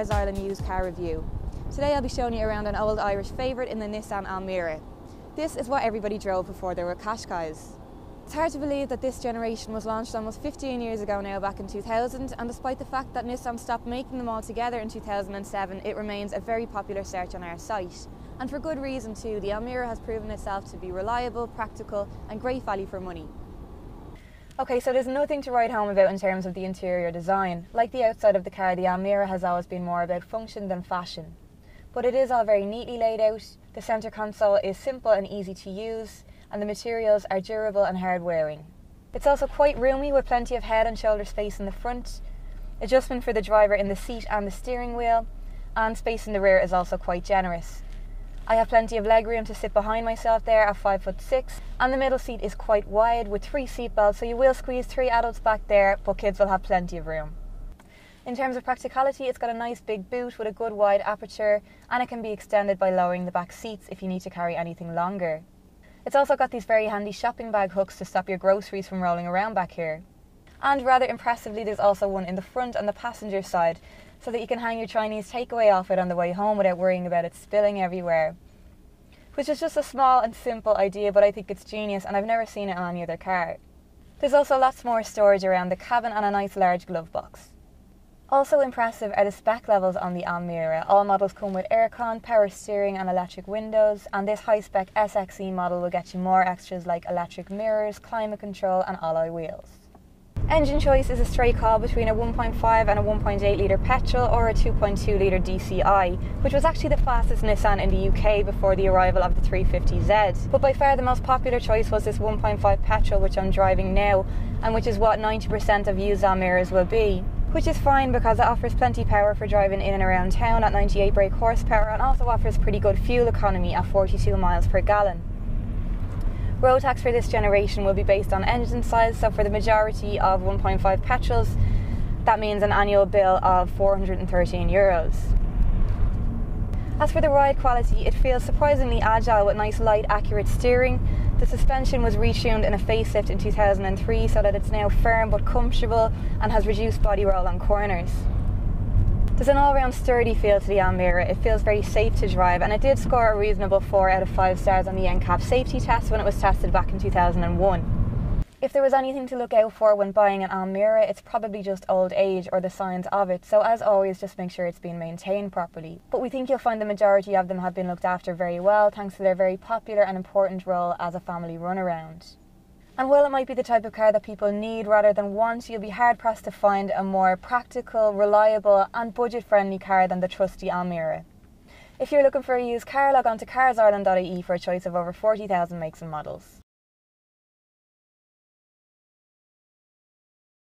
Cars Ireland used car review. Today I'll be showing you around an old Irish favourite in the Nissan Almera. This is what everybody drove before there were Qashqais. It's hard to believe that this generation was launched almost 15 years ago now, back in 2000, and despite the fact that Nissan stopped making them altogether in 2007, it remains a very popular search on our site. And for good reason too. The Almera has proven itself to be reliable, practical and great value for money. Okay, so there's nothing to write home about in terms of the interior design. Like the outside of the car, the Almera has always been more about function than fashion. But it is all very neatly laid out, the centre console is simple and easy to use, and the materials are durable and hard wearing. It's also quite roomy with plenty of head and shoulder space in the front, adjustment for the driver in the seat and the steering wheel, and space in the rear is also quite generous. I have plenty of legroom to sit behind myself there at 5'6", and the middle seat is quite wide with 3 seat belts, so you will squeeze 3 adults back there, but kids will have plenty of room. In terms of practicality, it's got a nice big boot with a good wide aperture, and it can be extended by lowering the back seats if you need to carry anything longer. It's also got these very handy shopping bag hooks to stop your groceries from rolling around back here. And rather impressively, there's also one in the front on the passenger side, so that you can hang your Chinese takeaway off it on the way home without worrying about it spilling everywhere. Which is just a small and simple idea, but I think it's genius, and I've never seen it on any other car. There's also lots more storage around the cabin and a nice large glove box. Also impressive are the spec levels on the Almera. All models come with aircon, power steering and electric windows, and this high-spec SXE model will get you more extras like electric mirrors, climate control and alloy wheels. Engine choice is a straight call between a 1.5 and a 1.8 litre petrol or a 2.2 litre DCI, which was actually the fastest Nissan in the UK before the arrival of the 350Z. But by far the most popular choice was this 1.5 petrol, which I'm driving now, and which is what 90% of used Almeras will be. Which is fine because it offers plenty power for driving in and around town at 98 brake horsepower, and also offers pretty good fuel economy at 42 miles per gallon. Road tax for this generation will be based on engine size, so for the majority of 1.5 petrols, that means an annual bill of €413. As for the ride quality, it feels surprisingly agile with nice light, accurate steering. The suspension was retuned in a facelift in 2003 so that it's now firm but comfortable and has reduced body roll on corners. There's an all-round sturdy feel to the Almera. It feels very safe to drive, and it did score a reasonable 4 out of 5 stars on the NCAP safety test when it was tested back in 2001. If there was anything to look out for when buying an Almera, it's probably just old age or the signs of it, so as always just make sure it's being maintained properly. But we think you'll find the majority of them have been looked after very well thanks to their very popular and important role as a family runaround. And while it might be the type of car that people need rather than want, you'll be hard-pressed to find a more practical, reliable and budget-friendly car than the trusty Almera. If you're looking for a used car, log on to CarsIreland.ie for a choice of over 40,000 makes and models.